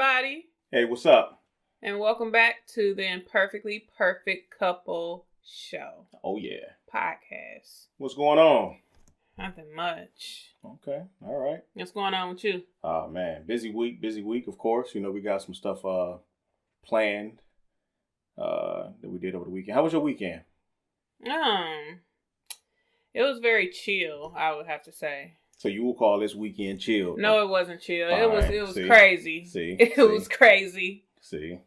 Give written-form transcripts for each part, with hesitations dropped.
everybody. Hey, what's up? And welcome back to the Imperfectly Perfect Couple Show Oh, yeah. podcast. What's going on? Nothing much. Okay, all right. What's going on with you? Oh, man. Busy week, of course. You know, we got some stuff planned that we did over the weekend. How was your weekend? It was very chill, I would have to say. So you will call this weekend chill? No, it wasn't chill. It was crazy. It was crazy.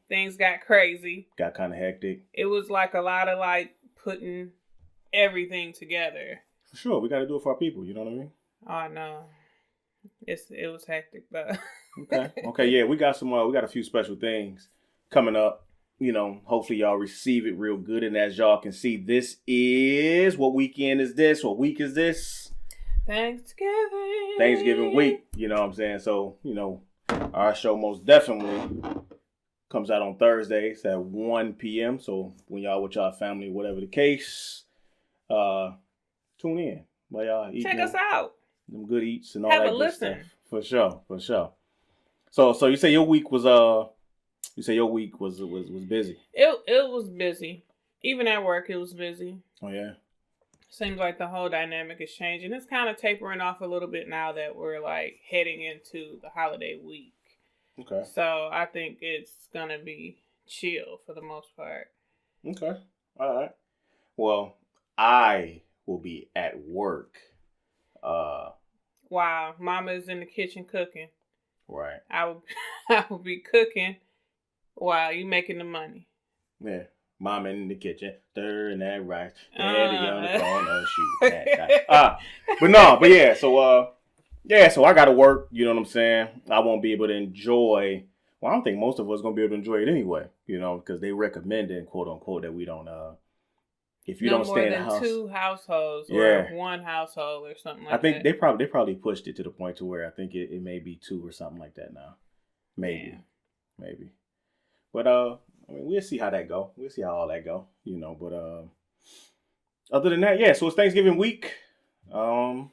Things got crazy. Got kind of hectic. It was like a lot of putting everything together. For sure, we got to do it for our people. You know what I mean? Oh no, it was hectic though. Okay, yeah, we got a few special things coming up. You know, hopefully y'all receive it real good. And as y'all can see, what weekend is this? What week is this? Thanksgiving week, you know what I'm saying? So, you know, our show most definitely comes out on Thursdays at 1 p.m. So when y'all with y'all family, whatever the case, tune in. While y'all eat Check us out. Them good eats and all Have that a good listen. stuff. For sure. So you say your week was busy. It was busy. Even at work it was busy. Oh yeah. Seems like the whole dynamic is changing. It's kind of tapering off a little bit now that we're heading into the holiday week. Okay. So I think it's gonna be chill for the most part. Okay. All right. Well, I will be at work. Wow, Mama's in the kitchen cooking. Right. I will be cooking while you making the money. Yeah. Mama in the kitchen, stirring that rice. Daddy on the corner, shoot that. So I got to work. You know what I'm saying? I won't be able to enjoy. Well, I don't think most of us gonna be able to enjoy it anyway. You know, because they recommended, quote unquote, that we don't. If you don't stay in the house, no more than 2 households or 1 household or something like that. I think they probably pushed it to the point to where I think it may be 2 or something like that now. Maybe. But I mean, we'll see how that go. We'll see how all that go, you know. But other than that, yeah. So it's Thanksgiving week. So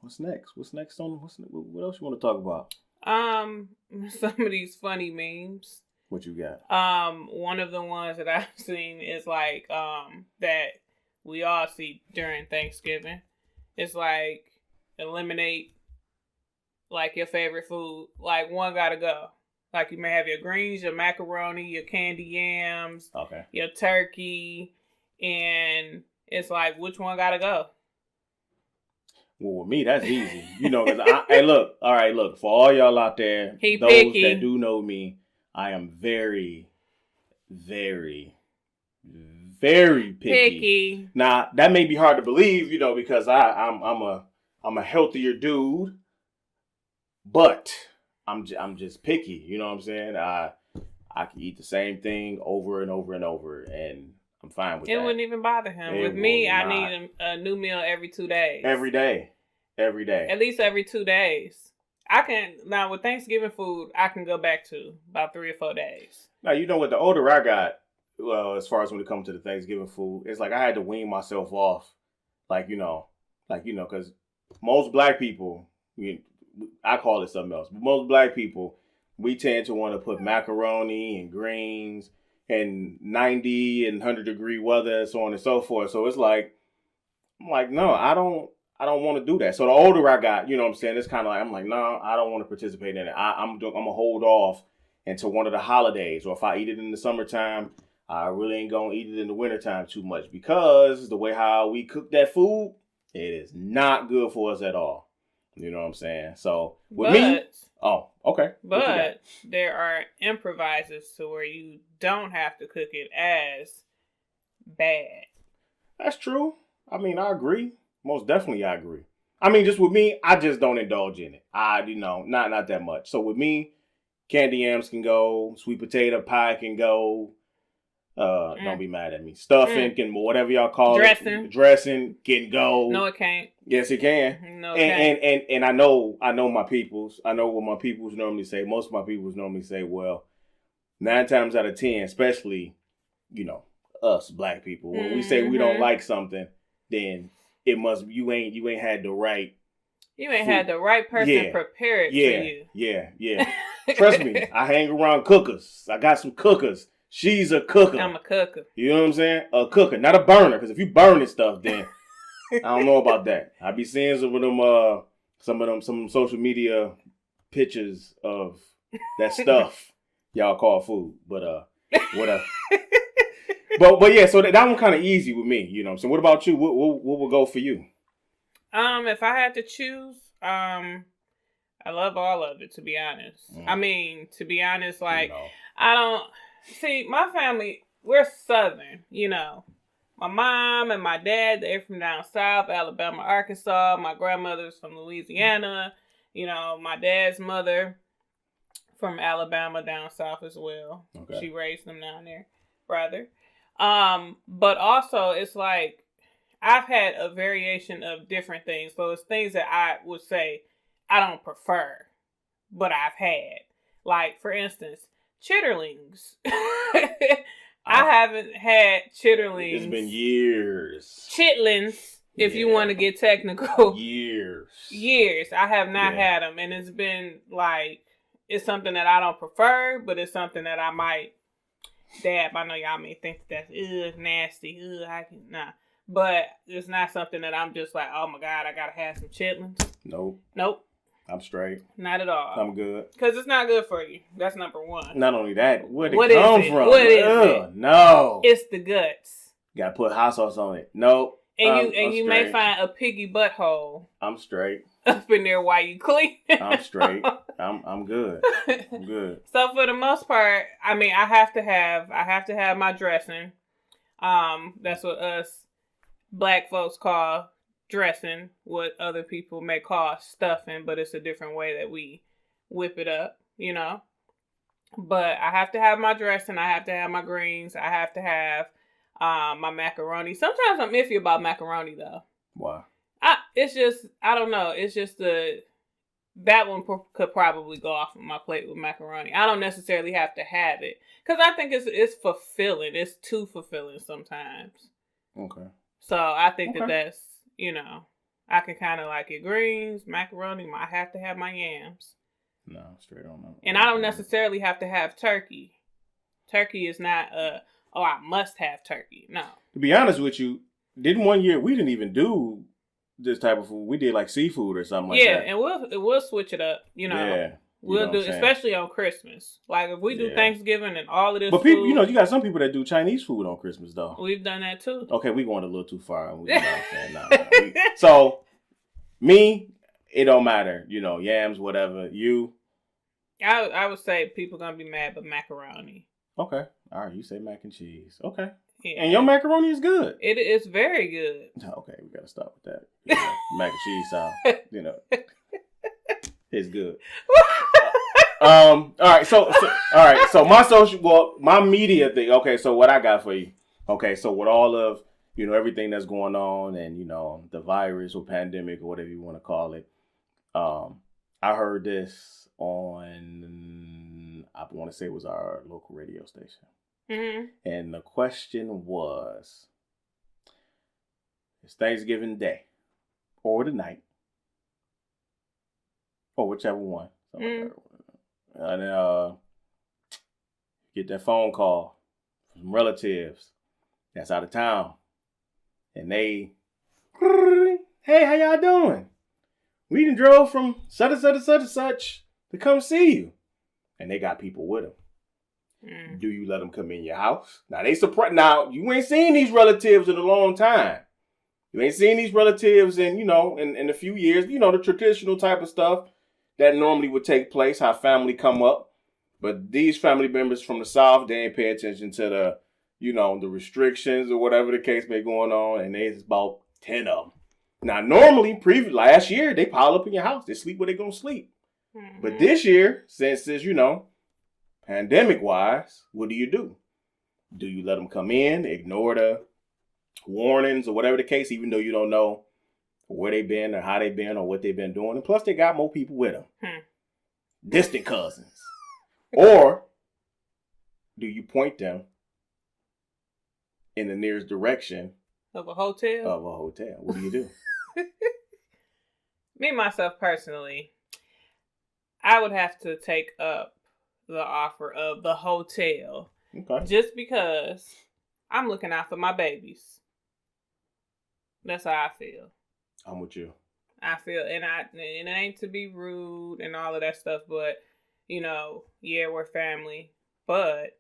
what's next? What else you want to talk about? Some of these funny memes. What you got? One of the ones that I've seen is that we all see during Thanksgiving. It's eliminate your favorite food. One gotta go. You may have your greens, your macaroni, your candy yams, your turkey, and it's which one gotta go? Well, with me, that's easy. You know, because look, for all y'all out there, those picky. That do know me, I am very, very, very picky. Now, that may be hard to believe, you know, because I'm a healthier dude, but I'm just picky, you know what I'm saying? I can eat the same thing over and over and over, and I'm fine with that. It wouldn't even bother him. With me, I need a new meal every 2 days. Every day. At least every 2 days. Now with Thanksgiving food, I can go back to about 3 or 4 days. Now, you know what? The older I got, well, as far as when it comes to the Thanksgiving food, it's I had to wean myself off, because most black people, I call it something else. But most black people, we tend to want to put macaroni and greens and 90 and 100-degree weather, so on and so forth. So it's no, I don't want to do that. So the older I got, you know what I'm saying, it's kind of I'm no, I don't want to participate in it. I'm going to hold off until one of the holidays. Or if I eat it in the summertime, I really ain't going to eat it in the wintertime too much. Because the way how we cook that food, it is not good for us at all. You know what I'm saying? So with me, oh, okay. But there are improvisers to where you don't have to cook it as bad. That's true. I mean, I agree. Most definitely, I agree. I mean, just with me, I just don't indulge in it. Not that much. So with me, candy yams can go, sweet potato pie can go. Don't be mad at me. Stuffing can, whatever y'all call it. Dressing can go. No, it can't. Yes, it can. No, it can't. And I know my peoples. I know what my peoples normally say. Most of my peoples normally say, well, 9 times out of 10, especially, you know, us black people, when we say we don't like something, then it must you ain't had the right You ain't food. had the right person prepare it for you. Yeah. Trust me, I hang around cookers. I got some cookers. She's a cooker. I'm a cooker. You know what I'm saying? A cooker, not a burner. Because if you burning stuff, then I don't know about that. I be seeing some social media pictures of that stuff y'all call food. But whatever. but yeah, so that one kind of easy with me. You know what I'm saying? What about you? What will go for you? If I had to choose, I love all of it, to be honest. I mean, to be honest, like, I don't... See, my family, we're Southern, you know. My mom and my dad, they're from down south, Alabama, Arkansas. My grandmother's from Louisiana. You know, my dad's mother from Alabama down south as well. Okay. She raised them down there, rather. But also, it's like, I've had a variation of different things. So it's things that I would say I don't prefer, but I've had. Like, for instance, chitterlings. I haven't had chitterlings. It's been years. Chitlins, if you want to get technical. Years. I have not had them. And it's been like, it's something that I don't prefer, but it's something that I might dab. I know y'all may think that's nasty. Nah. But it's not something that I'm just like, oh my God, I gotta have some chitlins. Nope. I'm straight. Not at all. I'm good. Because it's not good for you. That's number one. Not only that, where'd it come from? What is it? No. It's the guts. Gotta put hot sauce on it. Nope. And you may find a piggy butthole. I'm straight. Up in there while you clean. I'm straight. I'm good. I'm good. So for the most part, I mean, I have to have my dressing. That's what us Black folks call dressing, what other people may call stuffing, but it's a different way that we whip it up, you know. But I have to have my dressing, I have to have my greens, I have to have my macaroni. Sometimes I'm iffy about macaroni though. Why? It's just, I don't know. It's just that one could probably go off of my plate with macaroni. I don't necessarily have to have it because I think it's fulfilling. It's too fulfilling sometimes. Okay. So I think that's, you know, I can kind of like it greens, macaroni. I have to have my yams. No, straight on that. And I don't necessarily have to have turkey. Turkey is not I must have turkey. No. To be honest with you, didn't one year we didn't even do this type of food. We did like seafood or something like that. Yeah, and we'll switch it up, you know. Yeah. We'll do, especially on Christmas. Like, if we do Thanksgiving and all of this But people, you know, you got some people that do Chinese food on Christmas, though. We've done that, too. Okay, we going a little too far. So, me, it don't matter. You know, yams, whatever. You? I would say people going to be mad, but macaroni. Okay. All right, you say mac and cheese. Okay. Yeah. And your macaroni is good. It is very good. Okay, we got to stop with that. You know, mac and cheese sound, you know. It's good. All right. So my media thing. Okay. So what I got for you. Okay. So with all of, you know, everything that's going on and, you know, the virus or pandemic or whatever you want to call it. I heard this on, I want to say it was our local radio station. Mm-hmm. And the question was, it's Thanksgiving Day or the night or whichever one. And then get that phone call from relatives that's out of town. And they, hey, how y'all doing? We done drove from such and such to come see you. And they got people with them. Do you let them come in your house? Now, they surprised. Now, you ain't seen these relatives in a long time. You ain't seen these relatives in, you know, in a few years. You know, the traditional type of stuff that normally would take place, how family come up. But these family members from the South, they ain't pay attention to the, you know, the restrictions or whatever the case may going on. And there's about 10 of them. Now, normally, last year, they pile up in your house. They sleep where they going to sleep. Mm-hmm. But this year, since it's, you know, pandemic-wise, what do? Do you let them come in, ignore the warnings or whatever the case, even though you don't know where they've been or how they've been or what they've been doing? And plus, they got more people with them. Distant cousins. Or do you point them in the nearest direction of a hotel? What do you do? me myself personally, I would have to take up the offer of the hotel, Okay. just because I'm looking out for my babies. That's how I feel. I'm with you. I feel, and it ain't to be rude and all of that stuff, but yeah, we're family. But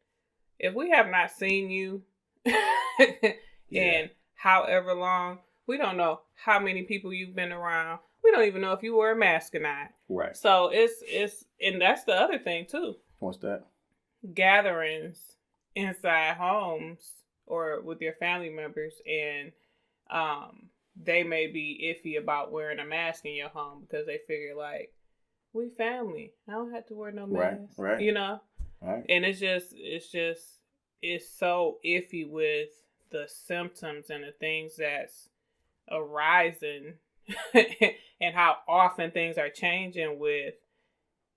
if we have not seen you Yeah. in however long, we don't know how many people you've been around. We don't even know if you wear a mask or not. Right. So it's and that's the other thing too. What's that? Gatherings inside homes or with your family members, and they may be iffy about wearing a mask in your home because they figure like, we family, I don't have to wear no mask. Right. Right. And it's so iffy with the symptoms and the things that's arising and how often things are changing with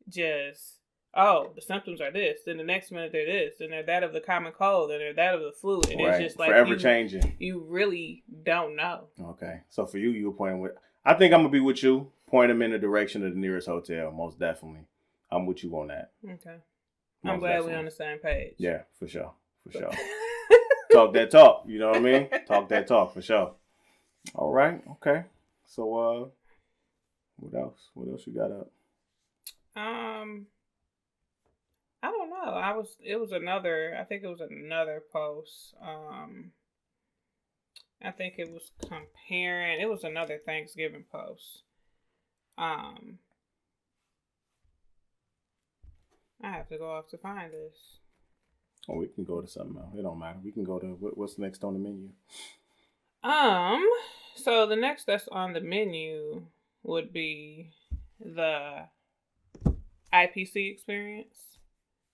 just, oh, the symptoms are this, then the next minute they're this, and they're that of the common cold, and they're that of the flu, and Right. it's just like forever changing. You really don't know. Okay, so for you were pointing with. I think I'm gonna be with you. Point them in the direction of the nearest hotel. Most definitely, I'm with you on that. Okay, I'm glad we're on the same page. Yeah, for sure. Talk that talk. You know what I mean? Talk that talk for sure. All right. Okay. So what else? What else you got up? I don't know. I think it was another post. I think it was it was another Thanksgiving post. I have to go off to find this. Oh, we can go to something else. It don't matter. We can go to what's next on the menu. So the next that's on the menu would be the IPC experience.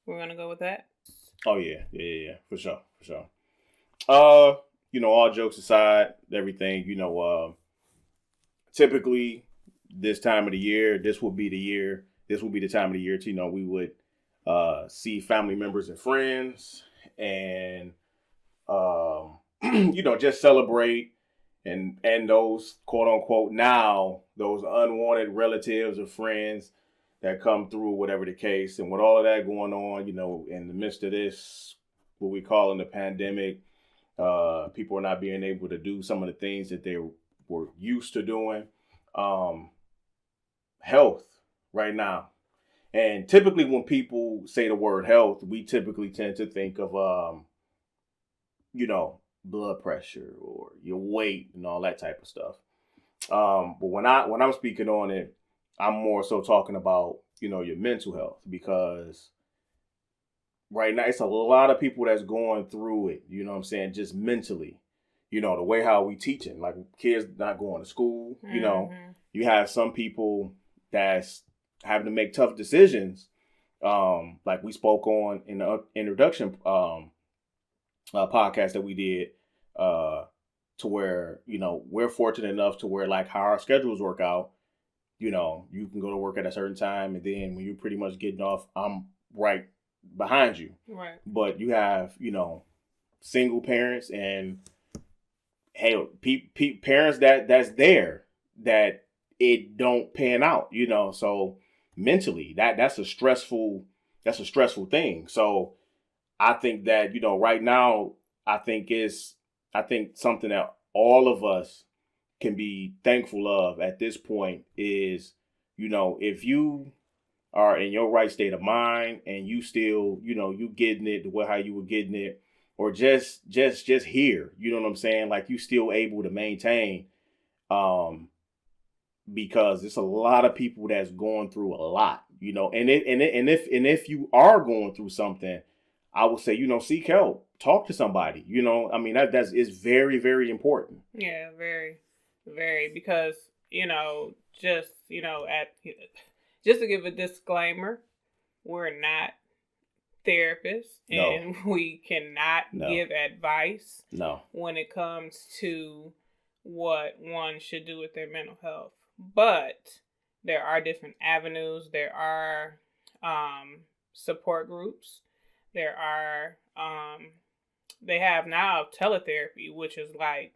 We're gonna go with that. Oh yeah, for sure. All jokes aside, everything. Typically this time of the year, this will be the time of the year to, we would see family members and friends, and just celebrate and those quote unquote now those unwanted relatives or friends that come through, whatever the case. And with all of that going on, in the midst of this, what we call in the pandemic, people are not being able to do some of the things that they were used to doing. Health right now. And typically when people say the word health, we typically tend to think of, blood pressure or your weight and all that type of stuff. But when I'm speaking on it, I'm more so talking about, your mental health, because right now it's a lot of people that's going through it, just mentally, the way how we teaching, like kids not going to school, you have some people that's having to make tough decisions. Like we spoke on in the introduction podcast that we did, to where, we're fortunate enough to where, like, how our schedules work out, you can go to work at a certain time, and then when you're pretty much getting off, I'm right behind you. Right. But you have, single parents and parents that's there that it don't pan out, so mentally that's a stressful thing. So I think that, right now, I think something that all of us can be thankful of at this point is, if you are in your right state of mind and you still, you getting it the way how you were getting it, or just here, you know what I'm saying? Like, you still able to maintain, because it's a lot of people that's going through a lot, and if you are going through something, I would say, seek help, talk to somebody, that's is very, very important. Yeah, very, very, because, just to give a disclaimer, we're not therapists, and we cannot give advice when it comes to what one should do with their mental health. But there are different avenues. There are support groups. There are they have now teletherapy, which is like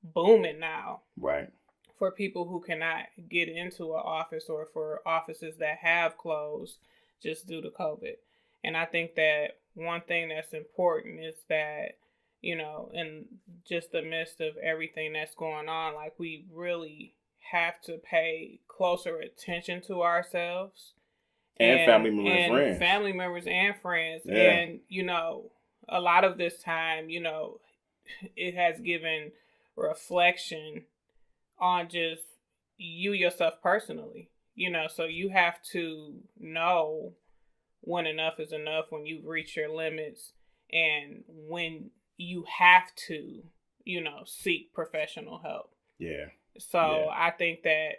booming now. Right. for people who cannot get into an office or for offices that have closed just due to COVID. And I think that one thing that's important is that, in just the midst of everything that's going on, like we really have to pay closer attention to ourselves and family members and friends. Family members and friends. Yeah. And, a lot of this time, it has given reflection on just you yourself personally, so you have to know when enough is enough, when you've reached your limits, and when you have to, seek professional help. Yeah. So I think that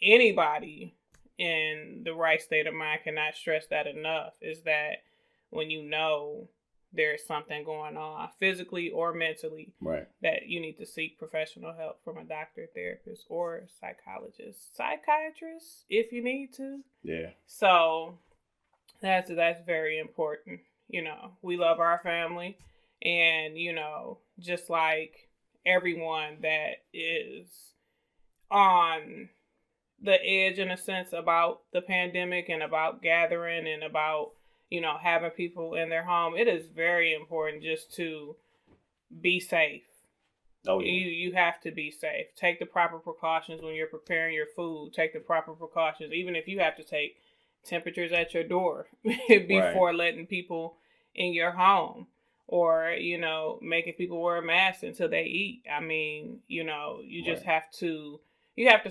anybody in the right state of mind cannot stress that enough, is that when there's something going on physically or mentally, right, that you need to seek professional help from a doctor, therapist, or psychiatrist if you need to. Yeah. So that's very important. We love our family, and just like everyone that is on the edge in a sense about the pandemic and about gathering and about having people in their home, it is very important just to be safe. Oh, yeah. You have to be safe. Take the proper precautions when you're preparing your food. Take the proper precautions, even if you have to take temperatures at your door before letting people in your home, or making people wear a mask until they eat. I mean, you just have to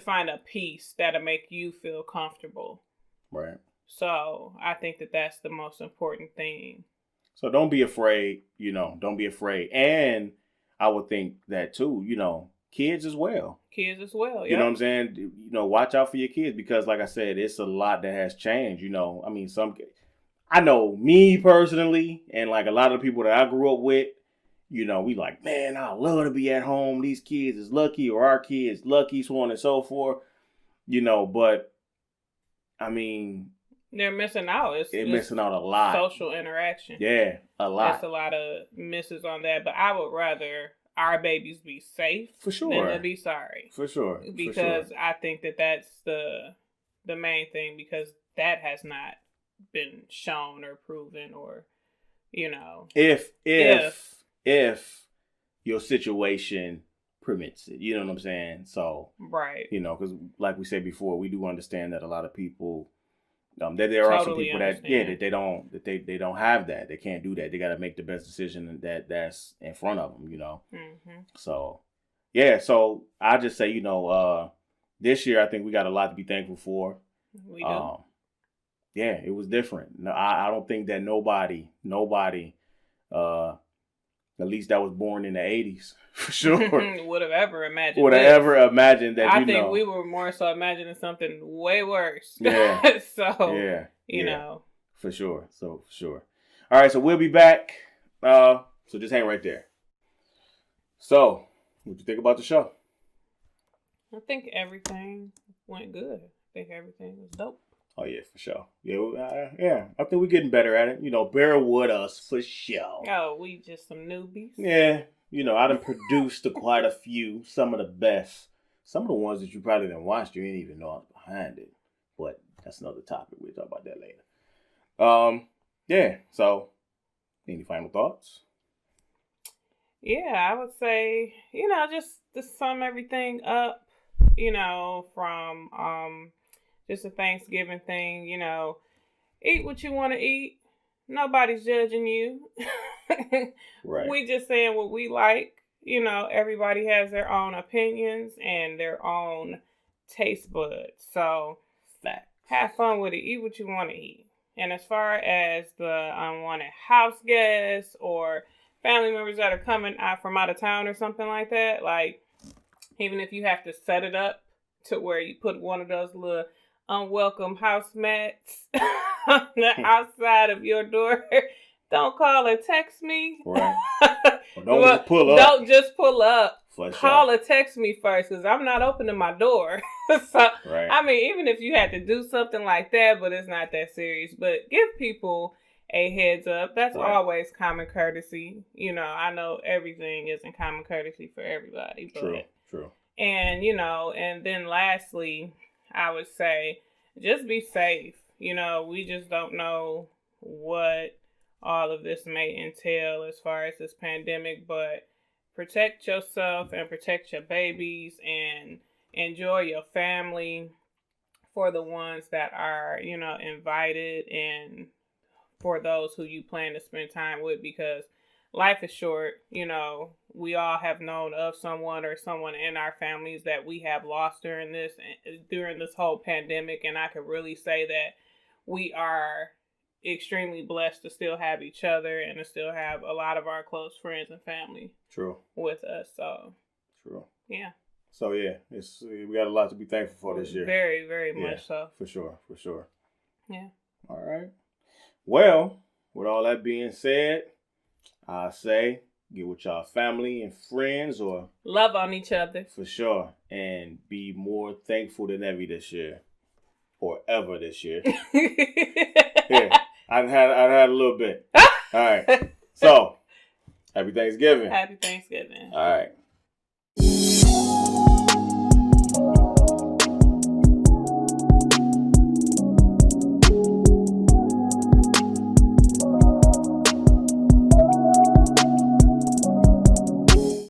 find a peace that'll make you feel comfortable. Right. So I think that that's the most important thing. So don't be afraid, don't be afraid. And I would think that too, kids as well. Kids as well, yeah. You know what I'm saying? Watch out for your kids, because like I said, it's a lot that has changed, I mean, I know me personally, and like a lot of the people that I grew up with, we like, man, I love to be at home. These kids is lucky, or our kids lucky, so on and so forth, but I mean, they're missing out. They're missing out a lot. Social interaction. Yeah, a lot. There's a lot of misses on that. But I would rather our babies be safe for sure than to be sorry. For sure. Because I think that that's the main thing, because that has not been shown or proven, or if your situation permits it, you know what I'm saying? So right, because like we said before, we do understand that a lot of people. That there are some people that they don't have that. They can't do that. They got to make the best decision that's in front of them, Mm-hmm. So, yeah. So I just say, this year I think we got a lot to be thankful for. We do. Yeah, it was different. No, I don't think that nobody, at least that was born in the 80s, for sure, would have ever imagined that. I think we were more so imagining something way worse. Yeah. So, you know. For sure. So, for sure. All right, so we'll be back. So just hang right there. So, what you think about the show? I think everything went good. I think everything was dope. Oh, yeah, for sure. Yeah. I think we're getting better at it. Bear with us for sure. Oh, we just some newbies. Yeah. I done produced quite a few. Some of the best. Some of the ones that you probably didn't watch, you didn't even know I was behind it. But that's another topic. We'll talk about that later. Yeah. So, any final thoughts? Yeah, I would say, just to sum everything up, from just a Thanksgiving thing, eat what you want to eat. Nobody's judging you. Right. We just saying what we like. Everybody has their own opinions and their own taste buds. So have fun with it. Eat what you want to eat. And as far as the unwanted house guests or family members that are coming out from out of town or something like that, like, even if you have to set it up to where you put one of those little unwelcome house mats on the outside of your door, don't call or text me. Right. Don't just pull up. Don't just pull up. Call or text me first, because I'm not opening my door. So, right. I mean, even if you had to do something like that, but it's not that serious. But give people a heads up. That's always common courtesy. I know everything isn't common courtesy for everybody. But True. And, and then lastly, I would say just be safe. We just don't know what all of this may entail as far as this pandemic, but protect yourself and protect your babies and enjoy your family for the ones that are, invited, and for those who you plan to spend time with, because life is short. We all have known of someone or someone in our families that we have lost during this whole pandemic, and I could really say that we are extremely blessed to still have each other and to still have a lot of our close friends and family True. with us. So True. yeah. So yeah, we got a lot to be thankful for this year. Very, very much so. For sure. Yeah. All right. Well, with all that being said, I say get with y'all family and friends, or love on each other. For sure. And be more thankful than ever this year. Or ever this year. Yeah. I've had a little bit. All right. So, happy Thanksgiving. Happy Thanksgiving. All right.